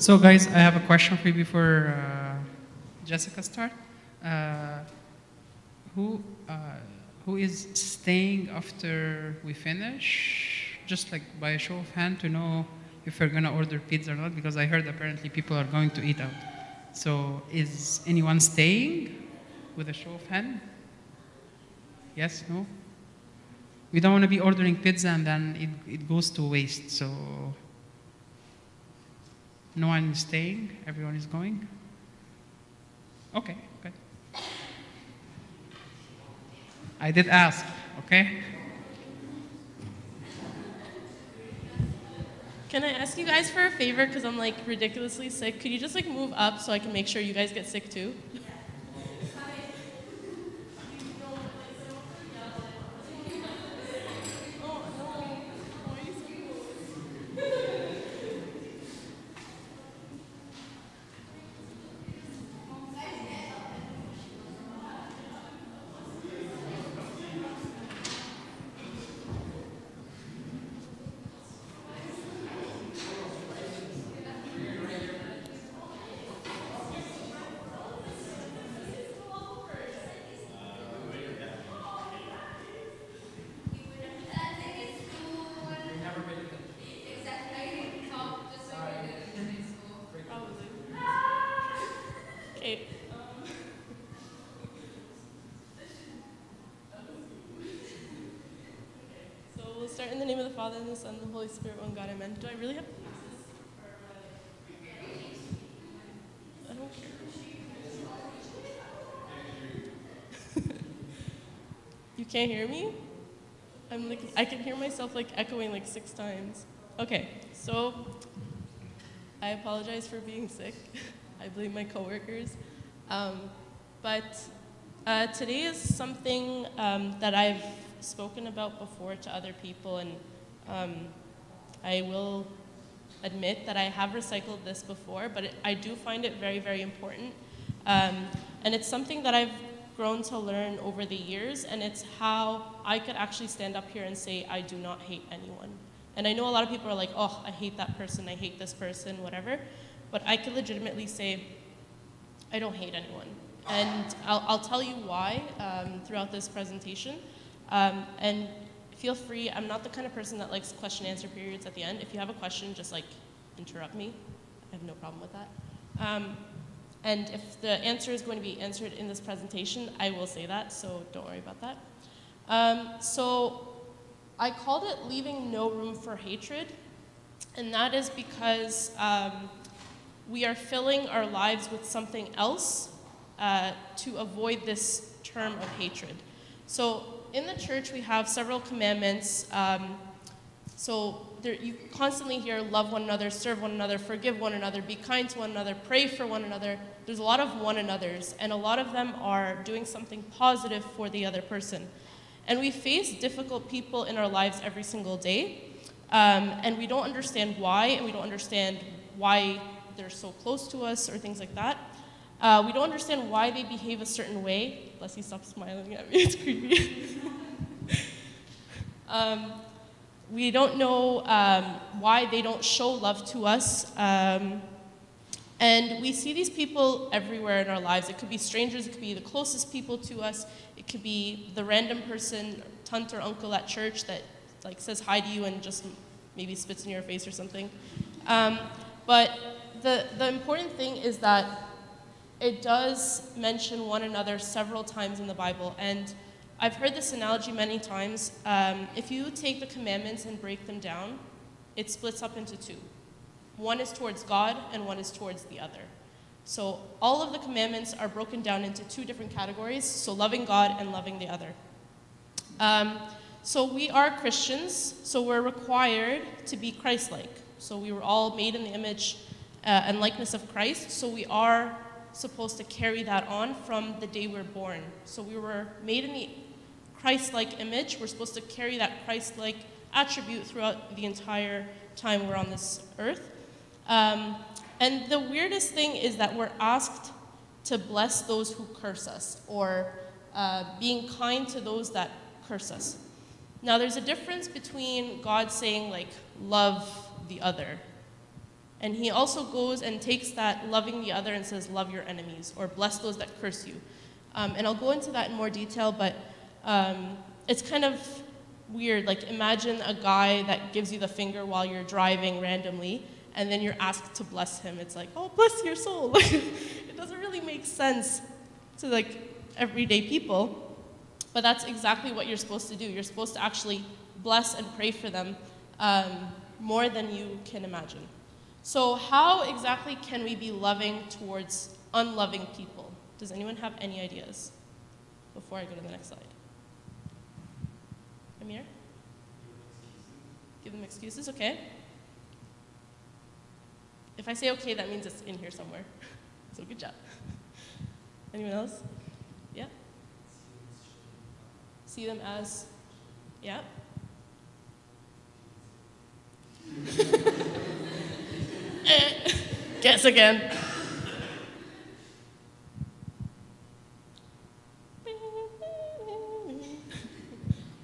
So guys, I have a question for you before Jessica start. Uh, who who is staying after we finish? Just like by a show of hand to know if we're gonna order pizza or not, because I heard apparently people are going to eat out. So is anyone staying with a show of hand? Yes, no? We don't want to be ordering pizza and then it goes to waste. So no one is staying, everyone is going? Okay, okay. I did ask, okay? Can I ask you guys for a favor? Because I'm like ridiculously sick. Could you just like move up so I can make sure you guys get sick too? Okay. So we'll start in the name of the Father, and the Son, and the Holy Spirit, one God, amen. Do I really have to use this? I don't care. You can't hear me? I'm like, I can hear myself like echoing like 6 times. Okay, so I apologize for being sick. I blame my coworkers. But today is something that I've spoken about before to other people, and I will admit that I have recycled this before, but I do find it very, very important. And it's something that I've grown to learn over the years, and it's how I could actually stand up here and say, I do not hate anyone. And I know a lot of people are like, oh, I hate that person, I hate this person, whatever. But I could legitimately say, I don't hate anyone. And I'll tell you why throughout this presentation. And feel free, I'm not the kind of person that likes question answer periods at the end. If you have a question, just like interrupt me. I have no problem with that. And if the answer is going to be answered in this presentation, I will say that, so don't worry about that. So I called it leaving no room for hatred, and that is because we are filling our lives with something else to avoid this term of hatred. So in the church, we have several commandments. You constantly hear love one another, serve one another, forgive one another, be kind to one another, pray for one another. There's a lot of one another's, and a lot of them are doing something positive for the other person. And we face difficult people in our lives every single day, and we don't understand why, and we don't understand why they're so close to us or things like that. We don't understand why they behave a certain way. Leslie, stop smiling at me, it's creepy. We don't know why they don't show love to us. And we see these people everywhere in our lives. It could be strangers, it could be the closest people to us, it could be the random person, aunt or uncle at church that like says hi to you and just maybe spits in your face or something. But the important thing is that it does mention one another several times in the Bible. And I've heard this analogy many times. If you take the commandments and break them down, it splits up into 2. One is towards God, and one is towards the other. So all of the commandments are broken down into 2 different categories, so loving God and loving the other. So we are Christians, so we're required to be Christ-like. So we were all made in the image and likeness of Christ, so we are supposed to carry that on from the day we're born. So we were made in the Christ-like image. We're supposed to carry that Christ-like attribute throughout the entire time we're on this earth. And the weirdest thing is that we're asked to bless those who curse us, or being kind to those that curse us. Now, there's a difference between God saying, like, love the other, And he also goes and takes that loving the other and says, love your enemies, or bless those that curse you. And I'll go into that in more detail, but it's kind of weird. Like, imagine a guy that gives you the finger while you're driving randomly, and then you're asked to bless him. It's like, oh, bless your soul. It doesn't really make sense to like everyday people, but that's exactly what you're supposed to do. You're supposed to actually bless and pray for them more than you can imagine. So how exactly can we be loving towards unloving people? Does anyone have any ideas before I go to the next slide? Amir? Give them excuses, okay. If I say okay, that means it's in here somewhere. So good job. Anyone else? Yeah? See them as, yeah? Guess again.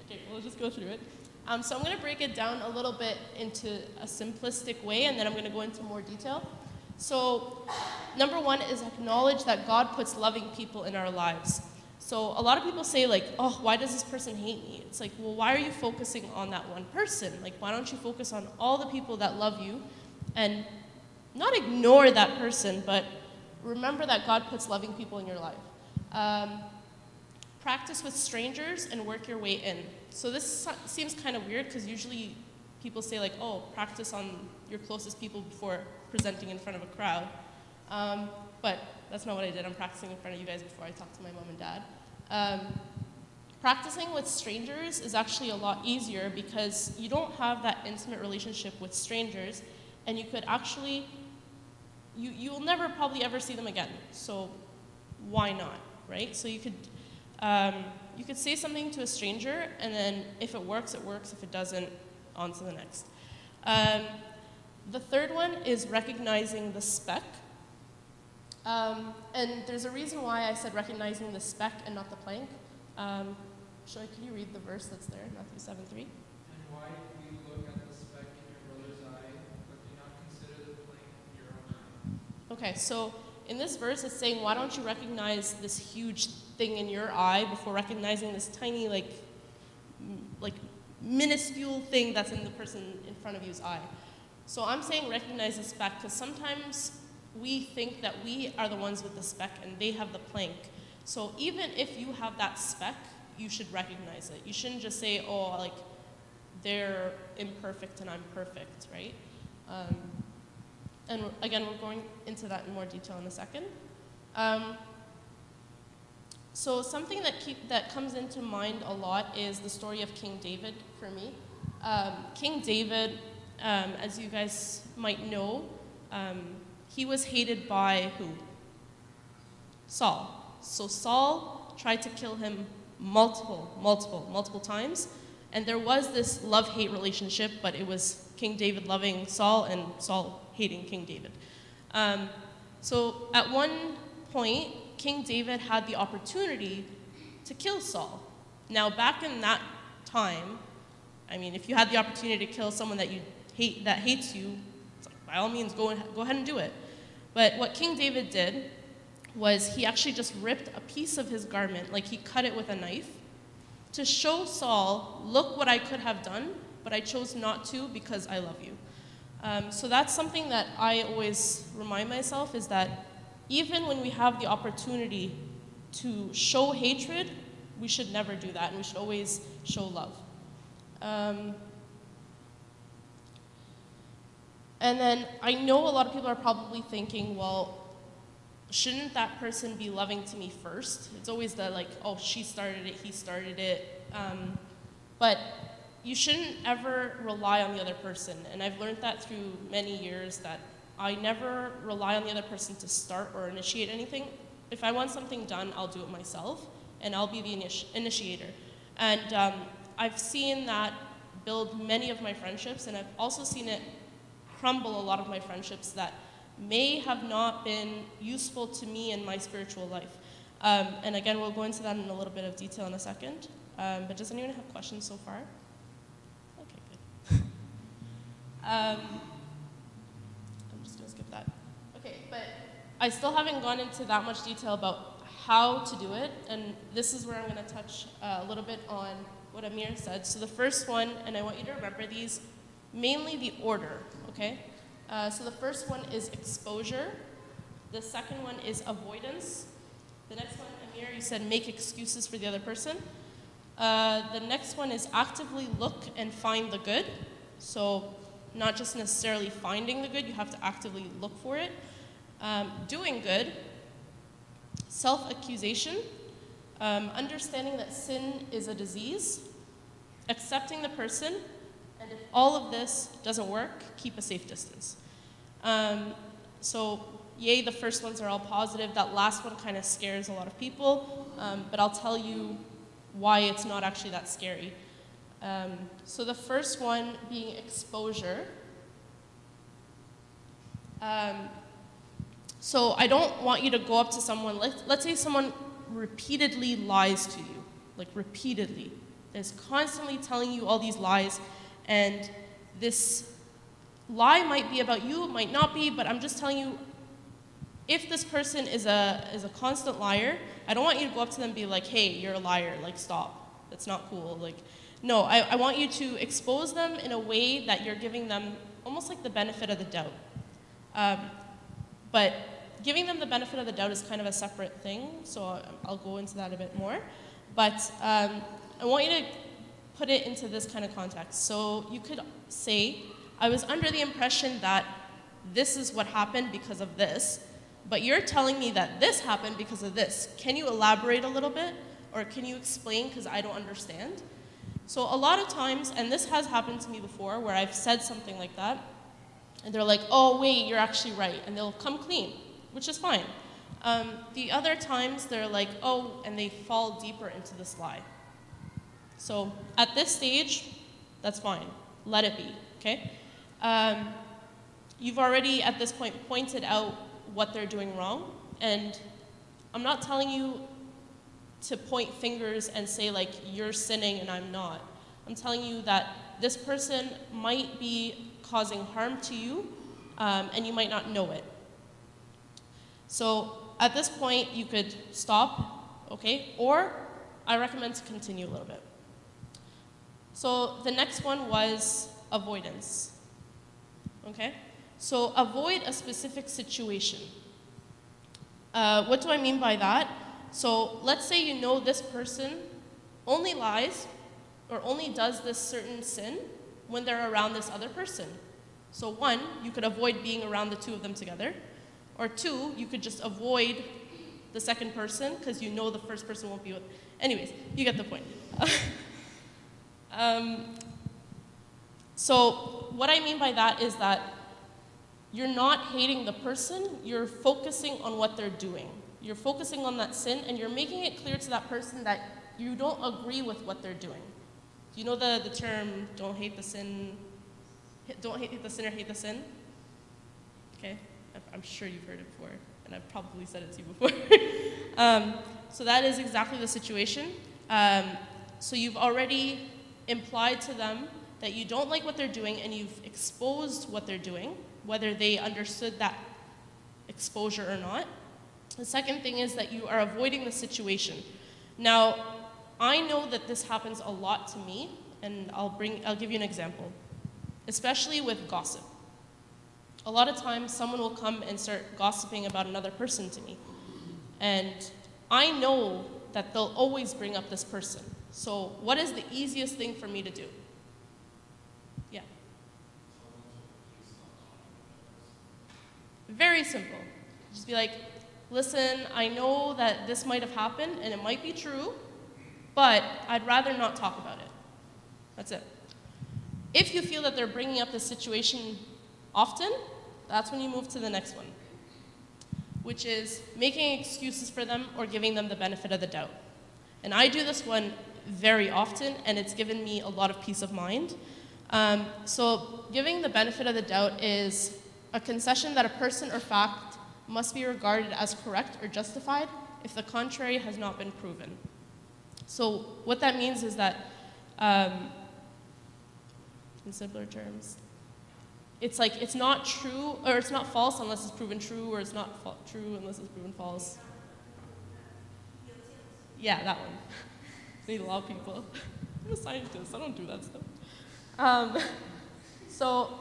Okay, we'll just go through it. So I'm going to break it down a little bit into a simplistic way, and then I'm going to go into more detail. So number one is acknowledge that God puts loving people in our lives. So a lot of people say, like, oh, why does this person hate me? It's like, well, why are you focusing on that one person? Like, why don't you focus on all the people that love you and not ignore that person, but remember that God puts loving people in your life. Practice with strangers and work your way in. So this seems kind of weird because usually people say like, oh, practice on your closest people before presenting in front of a crowd. But that's not what I did. I'm practicing in front of you guys before I talk to my mom and dad. Practicing with strangers is actually a lot easier because you don't have that intimate relationship with strangers, and you could actually, you will never probably ever see them again. So why not, right? So you could say something to a stranger, and then if it works, it works. If it doesn't, on to the next. The third one is recognizing the speck. And there's a reason why I said recognizing the speck and not the plank. Shoy, can you read the verse that's there, Matthew 7:3? And why do you look at the speck in your brother's eye, but do not consider the plank in your own eye? Okay, so in this verse, it's saying, why don't you recognize this huge thing in your eye before recognizing this tiny, like minuscule thing that's in the person in front of you's eye? So I'm saying recognize the speck because sometimes we think that we are the ones with the speck and they have the plank. So even if you have that speck, you should recognize it. You shouldn't just say, oh, like, they're imperfect and I'm perfect, right? And again, we're going into that in more detail in a second. So something that comes into mind a lot is the story of King David for me. King David, as you guys might know, he was hated by who? Saul. So Saul tried to kill him multiple times. And there was this love-hate relationship, but it was King David loving Saul and Saul hating King David. So at one point, King David had the opportunity to kill Saul. Now, back in that time, I mean, if you had the opportunity to kill someone that you hate, that hates you, it's like, by all means, go ahead and do it. But what King David did was he actually just ripped a piece of his garment, like he cut it with a knife, to show Saul, look what I could have done, but I chose not to because I love you. So that's something that I always remind myself, is that even when we have the opportunity to show hatred, we should never do that, and we should always show love. And then I know a lot of people are probably thinking, well, shouldn't that person be loving to me first? It's always the like, oh, she started it, he started it. But you shouldn't ever rely on the other person. And I've learned that through many years, that I never rely on the other person to start or initiate anything. If I want something done, I'll do it myself, and I'll be the initiator. And I've seen that build many of my friendships, and I've also seen it crumble a lot of my friendships that may have not been useful to me in my spiritual life. And again, we'll go into that in a little bit of detail in a second. But does anyone have questions so far? Okay, good. I'm Okay, but I still haven't gone into that much detail about how to do it, and this is where I'm going to touch a little bit on what Amir said. So the first one, and I want you to remember these, mainly the order, okay? So the first one is exposure. The second one is avoidance. The next one, Amir, you said make excuses for the other person. The next one is actively look and find the good. So not just necessarily finding the good, you have to actively look for it. Doing good, self-accusation, understanding that sin is a disease, accepting the person, and if all of this doesn't work, keep a safe distance. So, yay, the first ones are all positive. That last one kind of scares a lot of people, but I'll tell you why it's not actually that scary. So the first one being exposure. So I don't want you to go up to someone, let's say someone repeatedly lies to you, like repeatedly, is constantly telling you all these lies, and this lie might be about you, it might not be, but I'm just telling you, if this person is a constant liar, I don't want you to go up to them and be like, hey, you're a liar, like stop, that's not cool. Like, no, I want you to expose them in a way that you're giving them almost like the benefit of the doubt. But giving them the benefit of the doubt is kind of a separate thing, so I'll go into that a bit more. But I want you to put it into this kind of context. So you could say, I was under the impression that this is what happened because of this, but you're telling me that this happened because of this. Can you elaborate a little bit? Or can you explain, because I don't understand? So a lot of times, and this has happened to me before, where I've said something like that, and they're like, oh, wait, you're actually right, and they'll come clean, which is fine. The other times, they're like, oh, and they fall deeper into this lie. So at this stage, that's fine. Let it be, okay? You've already, at this point, pointed out what they're doing wrong, and I'm not telling you to point fingers and say, like, you're sinning and I'm not. I'm telling you that this person might be causing harm to you, and you might not know it. So at this point, you could stop, okay? Or I recommend to continue a little bit. So the next one was avoidance, okay? So avoid a specific situation. What do I mean by that? So let's say you know this person only lies or only does this certain sin when they're around this other person. So one, you could avoid being around the two of them together. Or two, you could just avoid the second person because you know the first person won't be with. Anyways, you get the point. So what I mean by that is that you're not hating the person, you're focusing on what they're doing. You're focusing on that sin, and you're making it clear to that person that you don't agree with what they're doing. Do you know the term, don't hate the sin, don't hate the sinner, hate the sin? Okay, I'm sure you've heard it before, and I've probably said it to you before. So that is exactly the situation. So you've already implied to them that you don't like what they're doing, and you've exposed what they're doing, whether they understood that exposure or not. The second thing is that you are avoiding the situation. Now, I know that this happens a lot to me, and I'll give you an example, especially with gossip. A lot of times, someone will come and start gossiping about another person to me, and I know that they'll always bring up this person. So what is the easiest thing for me to do? Yeah. Very simple. Just be like, listen, I know that this might have happened, and it might be true, but I'd rather not talk about it. That's it. If you feel that they're bringing up this situation often, that's when you move to the next one, which is making excuses for them or giving them the benefit of the doubt. And I do this one very often, and it's given me a lot of peace of mind. So giving the benefit of the doubt is a concession that a person or fact must be regarded as correct or justified if the contrary has not been proven. So what that means is that, in simpler terms, it's like it's not true, or it's not false unless it's proven true, or it's not true unless it's proven false. Yeah, that one. Need a lot of people. I'm a scientist, I don't do that stuff. So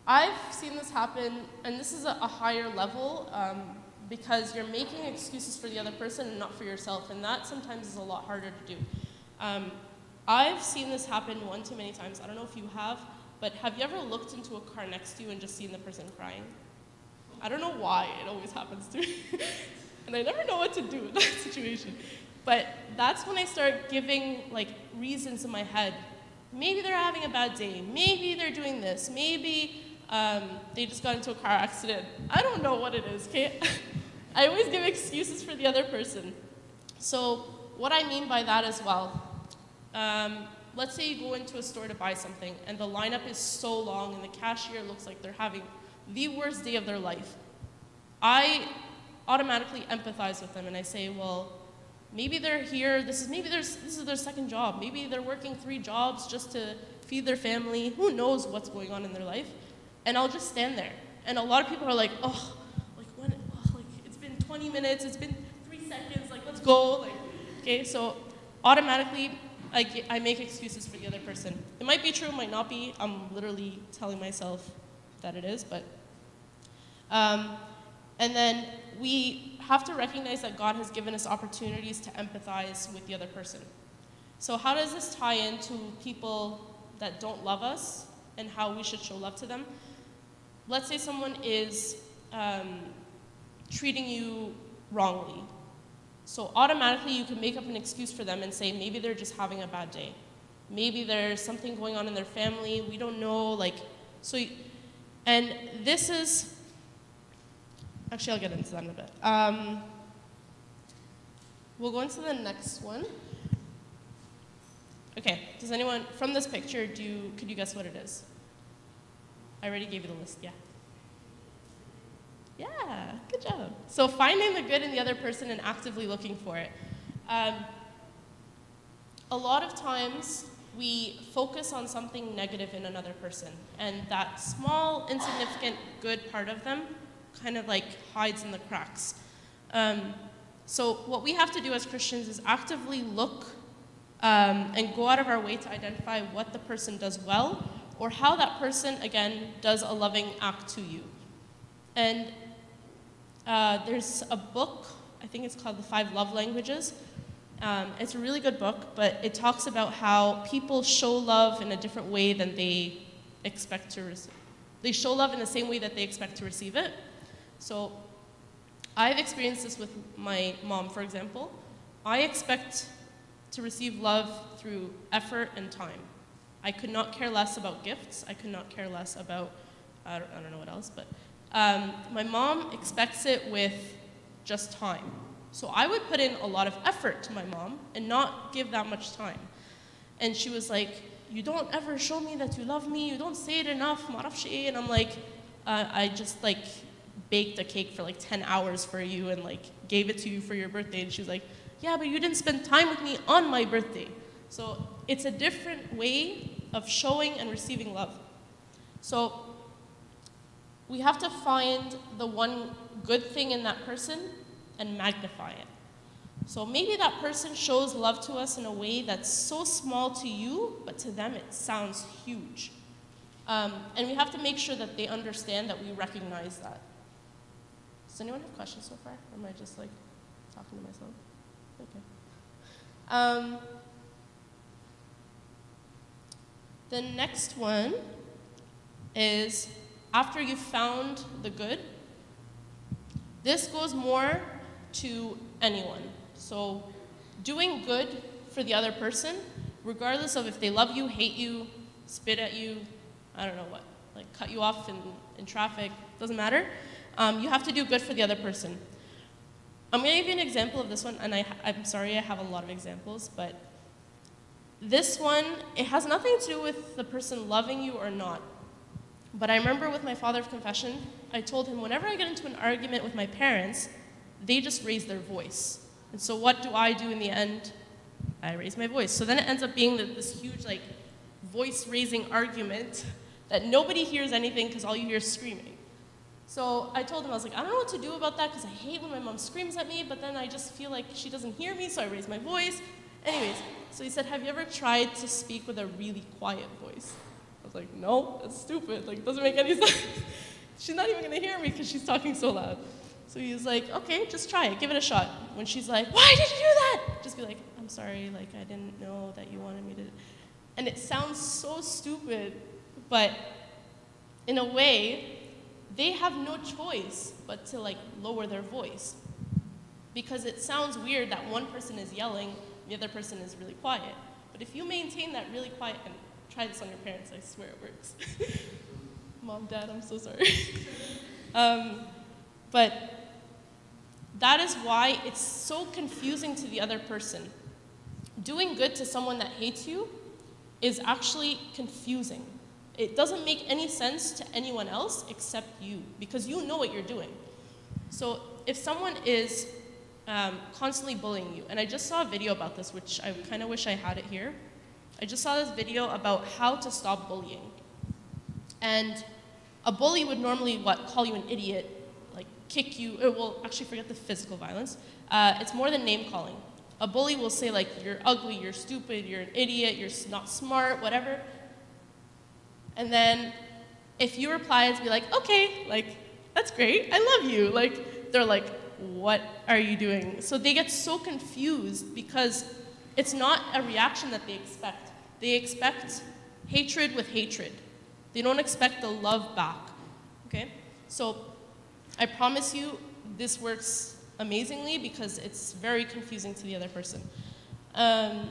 I've seen this happen, and this is a higher level, because you're making excuses for the other person and not for yourself, and that sometimes is a lot harder to do. I've seen this happen one too many times. I don't know if you have, but have you ever looked into a car next to you and just seen the person crying? I don't know why it always happens to me. And I never know what to do in that situation. But that's when I start giving like reasons in my head. Maybe they're having a bad day. Maybe they're doing this. Maybe they just got into a car accident. I don't know what it is, okay? I always give excuses for the other person. So what I mean by that as well, let's say you go into a store to buy something and the lineup is so long and the cashier looks like they're having the worst day of their life. I automatically empathize with them and I say, well, maybe they're here, this is their second job. Maybe they're working 3 jobs just to feed their family. Who knows what's going on in their life? And I'll just stand there. And a lot of people are like, oh, like it's been 20 minutes, it's been 3 seconds, like let's go. Like, okay, so automatically I make excuses for the other person. It might be true, it might not be. I'm literally telling myself that it is, but. And then we have to recognize that God has given us opportunities to empathize with the other person. So how does this tie into people that don't love us and how we should show love to them? Let's say someone is treating you wrongly. So automatically you can make up an excuse for them and say maybe they're just having a bad day. Maybe there's something going on in their family, we don't know, like, so, and this is, actually I'll get into that in a bit. We'll go into the next one. Okay, does anyone, from this picture, could you guess what it is? I already gave you the list, yeah. Yeah, good job. So finding the good in the other person and actively looking for it. A lot of times we focus on something negative in another person, and that small, insignificant good part of them kind of like hides in the cracks. So what we have to do as Christians is actively look and go out of our way to identify what the person does well, or how that person, again, does a loving act to you. And there's a book, I think it's called The 5 Love Languages. It's a really good book, but it talks about how people show love in a different way than they expect to receive. They show love in the same way that they expect to receive it. So I've experienced this with my mom, for example. I expect to receive love through effort and time. I could not care less about gifts. I could not care less about, I don't know what else, but my mom expects it with just time. So I would put in a lot of effort to my mom and not give that much time. And she was like, you don't ever show me that you love me, you don't say it enough, marafshi. And I'm like, I just like baked a cake for like 10 hours for you and like gave it to you for your birthday. And she was like, yeah, but you didn't spend time with me on my birthday. So it's a different way of showing and receiving love. So we have to find the one good thing in that person and magnify it. So maybe that person shows love to us in a way that's so small to you, but to them it sounds huge. And we have to make sure that they understand that we recognize that. Does anyone have questions so far? Or am I just like talking to myself? Okay. The next one is after you've found the good. This goes more to anyone. So doing good for the other person, regardless of if they love you, hate you, spit at you, I don't know what, like cut you off in traffic, doesn't matter. You have to do good for the other person. I'm going to give you an example of this one, and I'm sorry I have a lot of examples, but this one, it has nothing to do with the person loving you or not. But I remember with my father of confession, I told him whenever I get into an argument with my parents, they just raise their voice. And so what do I do in the end? I raise my voice. So then it ends up being this huge like voice-raising argument that nobody hears anything because all you hear is screaming. So I told him, I was like, I don't know what to do about that because I hate when my mom screams at me, but then I just feel like she doesn't hear me, so I raise my voice. Anyways, so he said, have you ever tried to speak with a really quiet voice? I was like, no, that's stupid. Like, it doesn't make any sense. She's not even going to hear me because she's talking so loud. So he was like, okay, just try it. Give it a shot. When she's like, why did you do that? Just be like, I'm sorry, like, I didn't know that you wanted me to. And it sounds so stupid, but in a way, they have no choice but to like lower their voice. Because it sounds weird that one person is yelling, the other person is really quiet. But if you maintain that really quiet, and try this on your parents, I swear it works. Mom, Dad, I'm so sorry. But that is why it's so confusing to the other person. Doing good to someone that hates you is actually confusing. It doesn't make any sense to anyone else except you, because you know what you're doing. So if someone is constantly bullying you, and I just saw a video about this, which I kind of wish I had it here. I just saw this video about how to stop bullying. And a bully would normally, call you an idiot, like kick you, or well, actually forget the physical violence. It's more than name calling. A bully will say like, you're ugly, you're stupid, you're an idiot, you're not smart, whatever. And then if you reply, it's be like, okay, like, that's great, I love you. Like, they're like, what are you doing? So they get so confused because it's not a reaction that they expect. They expect hatred with hatred. They don't expect the love back, okay? So I promise you this works amazingly because it's very confusing to the other person. The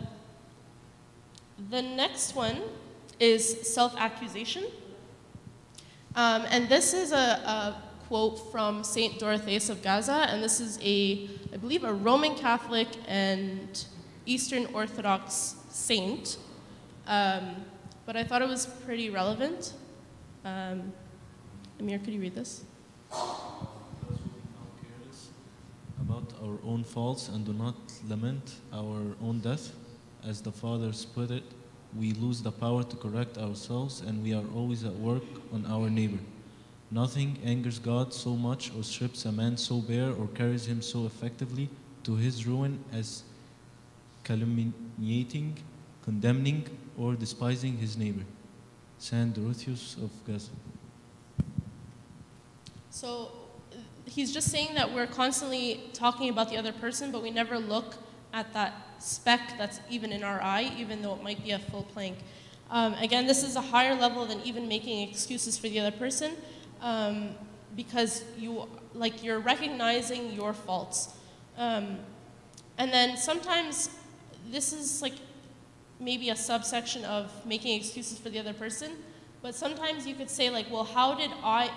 next one is self-accusation. And this is a quote from Saint Dorotheus of Gaza, and this is I believe a Roman Catholic and Eastern Orthodox saint. But I thought it was pretty relevant. Amir, could you read this? Careless about our own faults and do not lament our own death. As the Fathers put it, we lose the power to correct ourselves and we are always at work on our neighbor. Nothing angers God so much or strips a man so bare or carries him so effectively to his ruin as calumniating, condemning, or despising his neighbor. Saint Dorotheus of Gaza. So he's just saying that we're constantly talking about the other person, but we never look at that speck that's even in our eye, even though it might be a full plank. Again, this is a higher level than even making excuses for the other person, because you're recognizing your faults. And then sometimes this is like maybe a subsection of making excuses for the other person, but sometimes you could say like, well, how did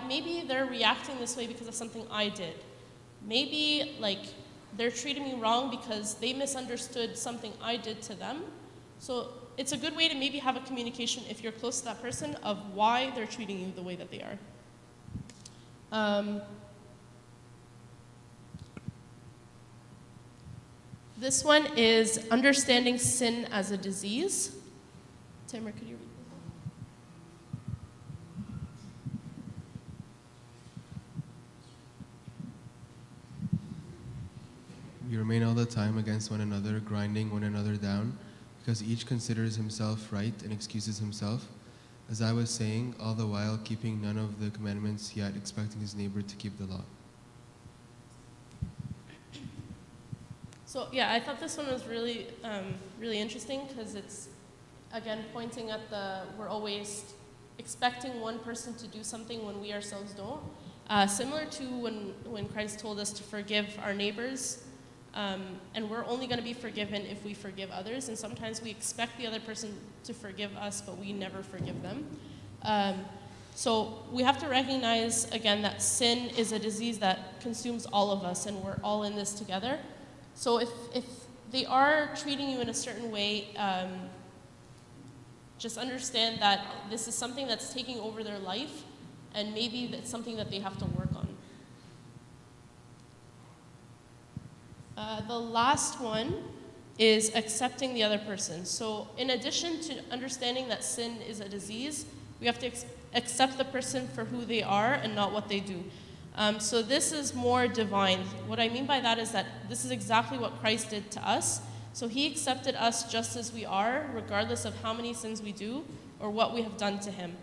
maybe they're reacting this way because of something I did. Maybe like they're treating me wrong because they misunderstood something I did to them. So it's a good way to maybe have a communication if you're close to that person of why they're treating you the way that they are. This one is understanding sin as a disease. Timur, could you read this? We remain all the time against one another, grinding one another down, because each considers himself right and excuses himself. As I was saying, all the while keeping none of the commandments, yet expecting his neighbor to keep the law. So yeah, I thought this one was really, really interesting because it's, again, pointing at we're always expecting one person to do something when we ourselves don't. Similar to when Christ told us to forgive our neighbors, and we're only going to be forgiven if we forgive others, and sometimes we expect the other person to forgive us, but we never forgive them. So we have to recognize, again, that sin is a disease that consumes all of us, and we're all in this together. So if they are treating you in a certain way, just understand that this is something that's taking over their life, and maybe that's something that they have to work on. The last one is accepting the other person. So in addition to understanding that sin is a disease, we have to accept the person for who they are and not what they do. So this is more divine. What I mean by that is that this is exactly what Christ did to us. So he accepted us just as we are, regardless of how many sins we do or what we have done to him.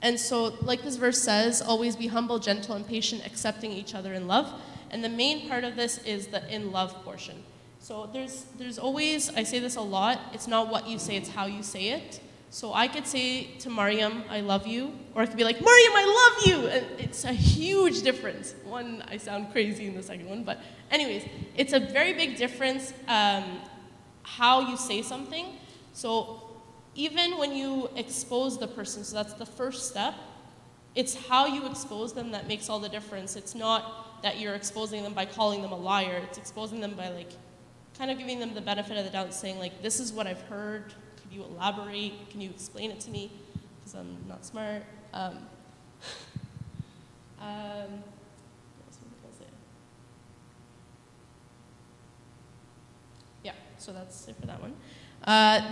And so, like this verse says, always be humble, gentle, and patient, accepting each other in love. And the main part of this is the in love portion. So there's always, I say this a lot, it's not what you say, it's how you say it. So I could say to Mariam, I love you, or I could be like, Mariam, I love you! And it's a huge difference. One, I sound crazy in the second one, but anyways, it's a very big difference how you say something. So even when you expose the person, so that's the first step, it's how you expose them that makes all the difference. It's not that you're exposing them by calling them a liar, it's exposing them by like, kind of giving them the benefit of the doubt, saying like, this is what I've heard, could you elaborate, can you explain it to me, because I'm not smart. What else was I gonna say? Yeah, so that's it for that one.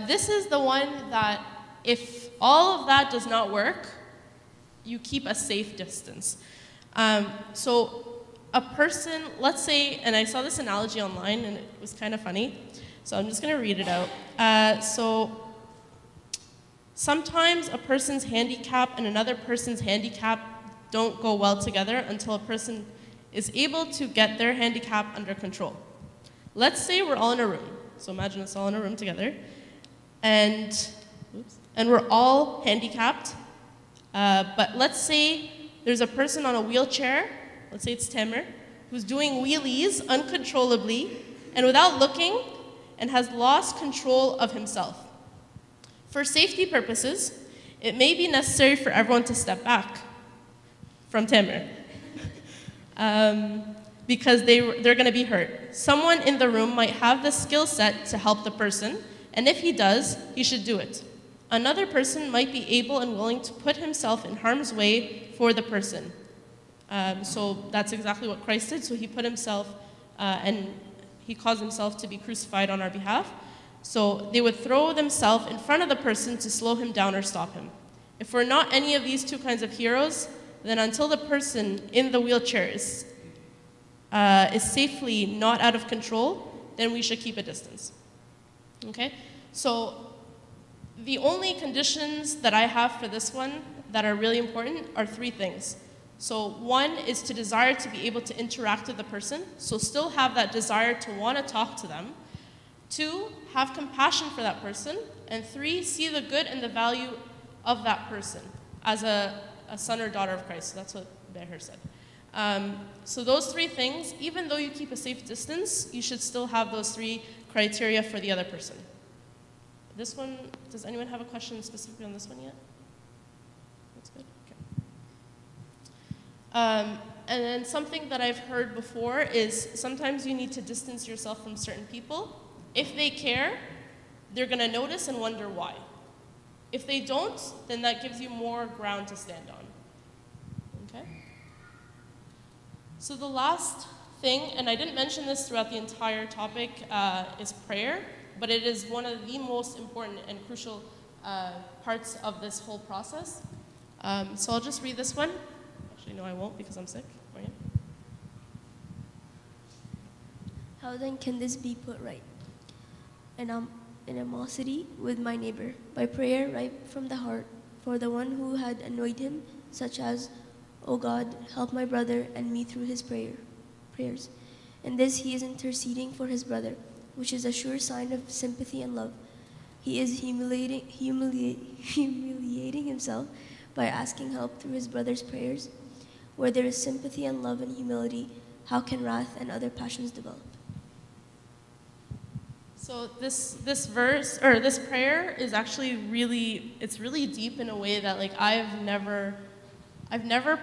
This is the one that if all of that does not work, you keep a safe distance. So a person, let's say, and I saw this analogy online and it was kind of funny, so I'm just going to read it out. So sometimes a person's handicap and another person's handicap don't go well together until a person is able to get their handicap under control. Let's say we're all in a room. So imagine us all in a room together, and we're all handicapped. But let's say there's a person on a wheelchair, let's say it's Tamer, who's doing wheelies uncontrollably and without looking and has lost control of himself. For safety purposes, it may be necessary for everyone to step back from Tamer because they're going to be hurt. Someone in the room might have the skill set to help the person, and if he does, he should do it. Another person might be able and willing to put himself in harm's way for the person. So that's exactly what Christ did. So he put himself and he caused himself to be crucified on our behalf. So they would throw themselves in front of the person to slow him down or stop him. If we're not any of these two kinds of heroes, then until the person in the wheelchair is safely not out of control, then we should keep a distance. Okay? So the only conditions that I have for this one that are really important are three things. So one is to desire to be able to interact with the person, so still have that desire to want to talk to them. Two, have compassion for that person. And three, see the good and the value of that person as a son or daughter of Christ. So that's what Beher said. So those three things, even though you keep a safe distance, you should still have those three criteria for the other person. This one, does anyone have a question specifically on this one yet? That's good, okay. And then something that I've heard before is sometimes you need to distance yourself from certain people. If they care, they're gonna notice and wonder why. If they don't, then that gives you more ground to stand on, okay? So the last thing, and I didn't mention this throughout the entire topic, is prayer, but it is one of the most important and crucial parts of this whole process. So I'll just read this one. Actually, no, I won't because I'm sick. Mariam? How then can this be put right? Animosity with my neighbor, by prayer right from the heart, for the one who had annoyed him, such as, O God, help my brother and me through his prayers. In this he is interceding for his brother, which is a sure sign of sympathy and love. He is humiliating himself by asking help through his brother's prayers. Where there is sympathy and love and humility, how can wrath and other passions develop? So this verse, or this prayer is actually it's really deep in a way that like I've never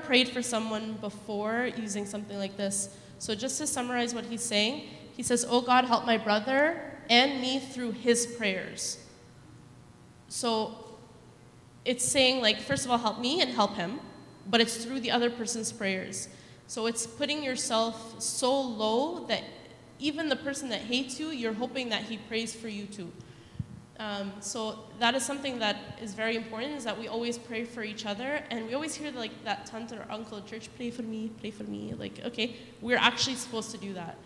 prayed for someone before using something like this. So just to summarize what he's saying, he says, "Oh God, help my brother and me through his prayers." So it's saying like, first of all, help me and help him, but it's through the other person's prayers. So it's putting yourself so low that even the person that hates you, you're hoping that he prays for you too. So that is something that is very important, is that we always pray for each other. And we always hear like that tante or uncle at church, pray for me, pray for me. Like, okay, we're actually supposed to do that.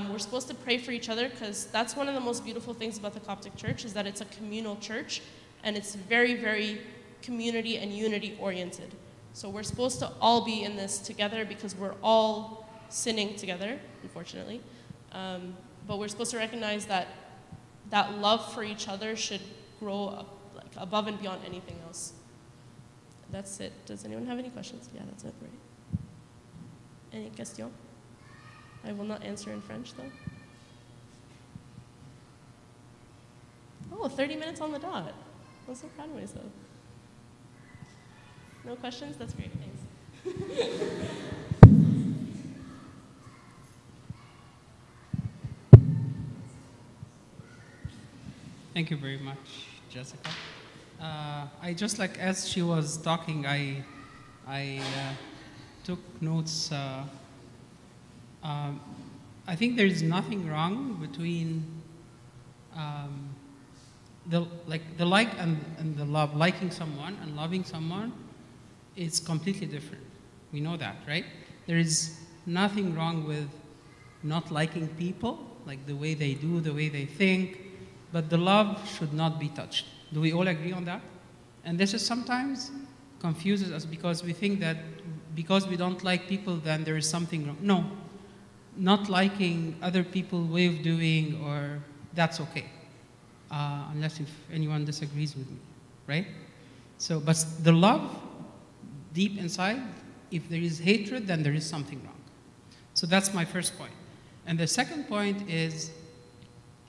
We're supposed to pray for each other, because that's one of the most beautiful things about the Coptic Church, is that it's a communal church, and it's very, very community and unity oriented. So we're supposed to all be in this together, because we're all sinning together, unfortunately. But we're supposed to recognize that that love for each other should grow up, like, above and beyond anything else. That's it. Does anyone have any questions? Yeah, that's it, right? Any questions? I will not answer in French, though. Oh, 30 minutes on the dot. I'm so proud of myself. No questions? That's great, thanks. Thank you very much, Jessica. I just, like, as she was talking, I took notes. I think there is nothing wrong between the like and the love. Liking someone and loving someone is completely different. We know that, right? There is nothing wrong with not liking people, like the way they do, the way they think, but the love should not be touched. Do we all agree on that? And this is sometimes confuses us, because we think that because we don't like people, then there is something wrong. No, not liking other people's way of doing, or that's okay, unless if anyone disagrees with me, right? So, but the love deep inside, if there is hatred, then there is something wrong. So that's my first point. And the second point is,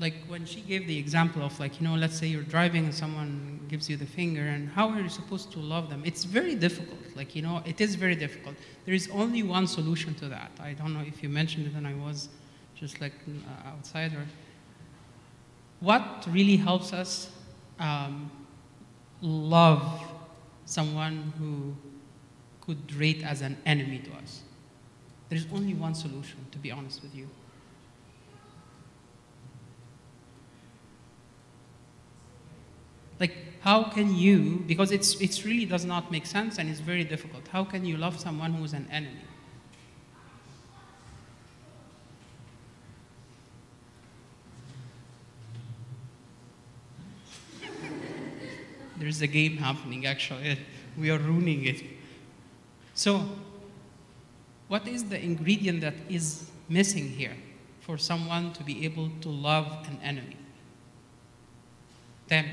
like, when she gave the example of, like, you know, let's say you're driving and someone gives you the finger, and how are you supposed to love them? It's very difficult. Like, you know, it is very difficult. There is only one solution to that. I don't know if you mentioned it and I was just like outside. Or what really helps us love someone who could rate as an enemy to us? There's only one solution, to be honest with you. Like, how can you, because it's really does not make sense and it's very difficult. How can you love someone who is an enemy? There's a game happening, actually. We are ruining it. So, what is the ingredient that is missing here for someone to be able to love an enemy? Them.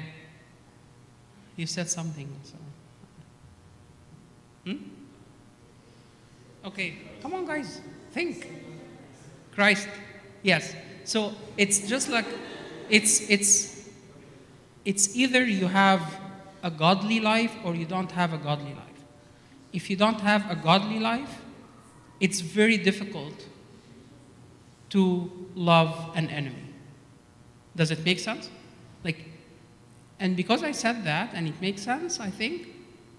You said something. So. Okay, come on, guys. Think. Christ. Yes. So it's just like, it's either you have a godly life or you don't have a godly life. If you don't have a godly life, it's very difficult to love an enemy. Does it make sense? Like, and because I said that, and it makes sense, I think,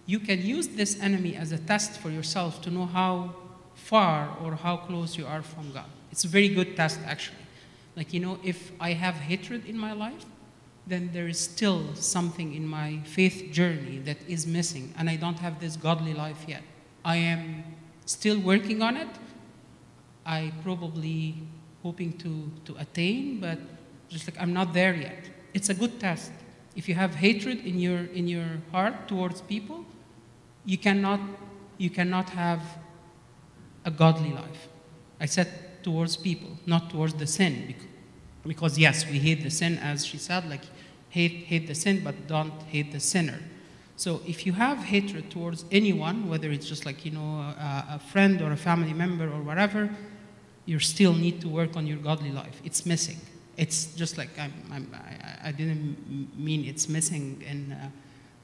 you can use this enemy as a test for yourself to know how far or how close you are from God. It's a very good test, actually. Like, you know, if I have hatred in my life, then there is still something in my faith journey that is missing, and I don't have this godly life yet. I am still working on it. I probably hoping to attain, but just like I'm not there yet. It's a good test. If you have hatred in your heart towards people, you cannot have a godly life. I said towards people, not towards the sin, because yes, we hate the sin, as she said, like hate the sin, but don't hate the sinner. So if you have hatred towards anyone, whether it's just like, you know, a friend or a family member or whatever, you still need to work on your godly life. It's missing. It's just like, I didn't mean it's missing in,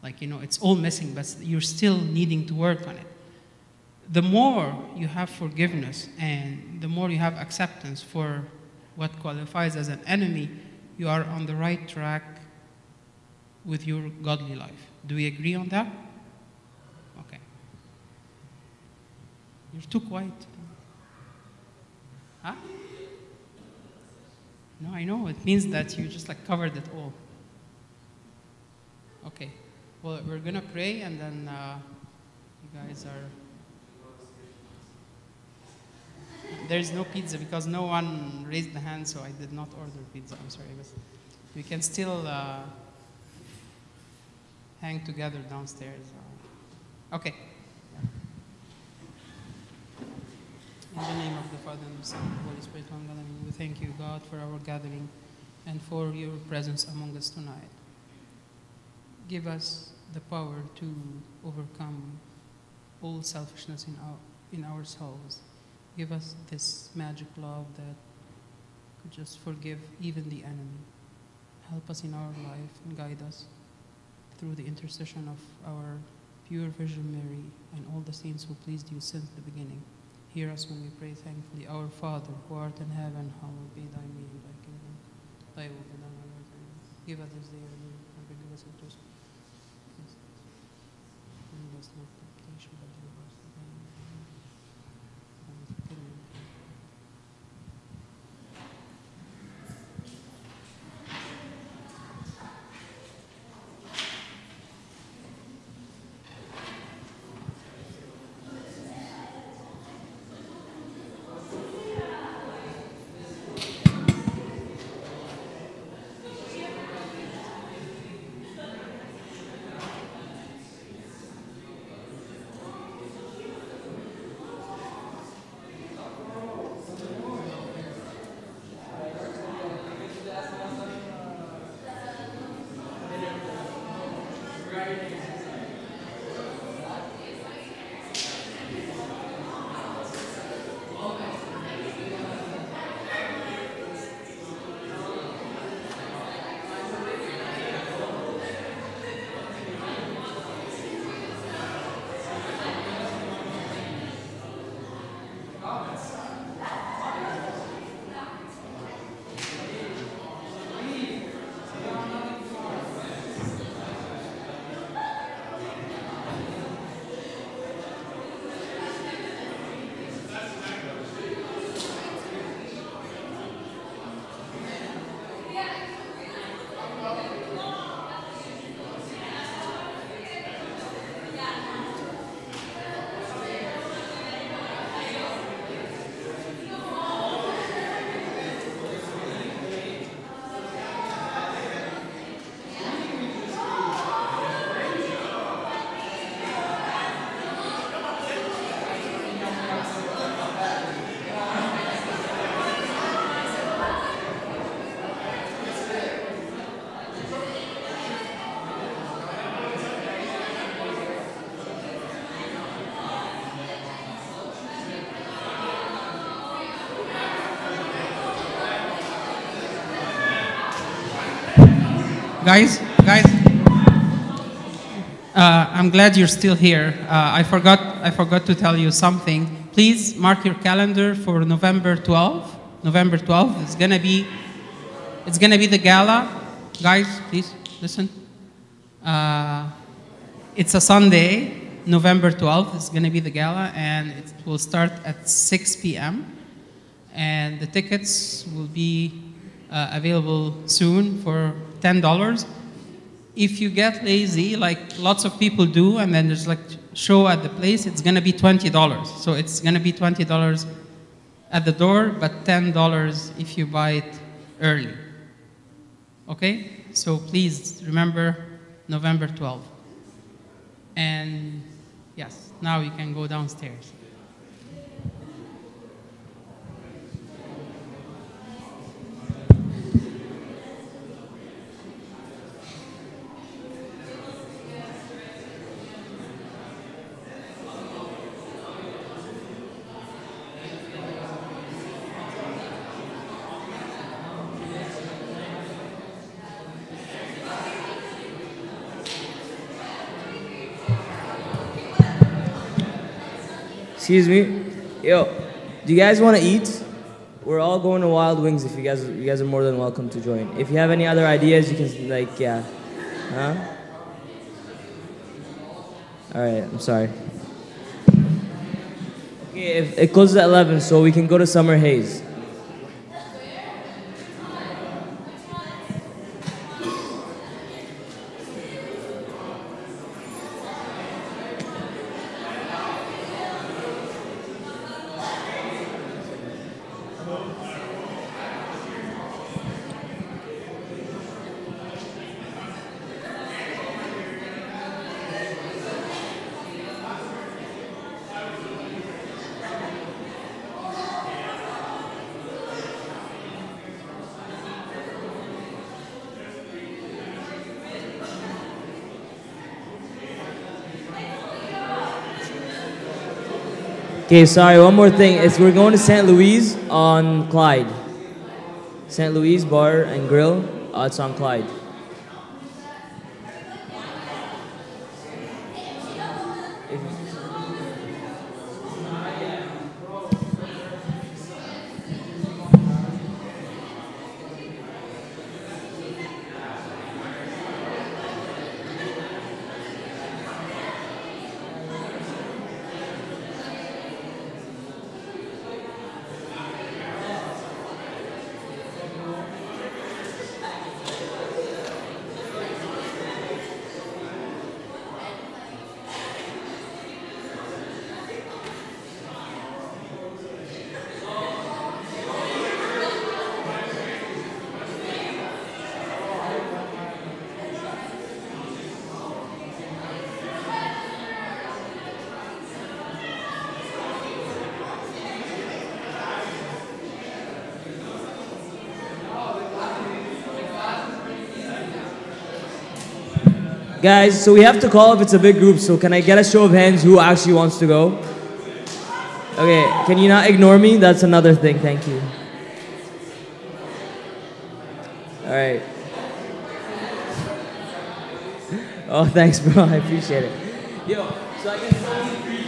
like, you know, it's all missing, but you're still needing to work on it. The more you have forgiveness and the more you have acceptance for what qualifies as an enemy, you are on the right track with your godly life. Do we agree on that? Okay. You're too quiet. Huh? No, I know. It means that you just like covered it all. Okay. Well, we're gonna pray, and then you guys are. There's no pizza because no one raised the hand, so I did not order pizza. I'm sorry, but we can still hang together downstairs. Okay. In the name of the Father, and the Son, and the Holy Spirit, one God, amen. We thank you, God, for our gathering and for your presence among us tonight. Give us the power to overcome all selfishness in ourselves. Give us this magic love that could just forgive even the enemy. Help us in our life and guide us through the intercession of our pure Virgin Mary and all the saints who pleased you since the beginning. Hear us when we pray thankfully. Our Father, who art in heaven, hallowed be thy name, thy kingdom. Thy will be done on earth. Give us this day our daily bread, and forgive us our trespasses. And lead us not into temptation, but deliver us from evil. Amen. Guys, I'm glad you're still here. I forgot to tell you something. Please mark your calendar for November 12th. November 12th. It's gonna be the gala. Guys, please listen. It's a Sunday, November 12th. It's gonna be the gala, and it will start at 6 p.m. And the tickets will be available soon for $10. If you get lazy, like lots of people do, and then there's like show at the place, it's gonna be $20. So it's gonna be $20 at the door, but $10 if you buy it early. Okay? So please remember November 12th. And yes, now you can go downstairs. Excuse me. Yo, do you guys want to eat? We're all going to Wild Wings. If you guys are more than welcome to join. If you have any other ideas, you can yeah. Huh? All right. I'm sorry. Okay, it closes at 11, so we can go to Summer Haze. Okay, sorry, one more thing. We're going to St. Louis on Clyde. St. Louis Bar and Grill. It's on Clyde. Guys, so we have to call if it's a big group, so can I get a show of hands who actually wants to go? Okay, can you not ignore me? That's another thing, thank you. Alright. Oh, thanks bro, I appreciate it. Yo, so I guess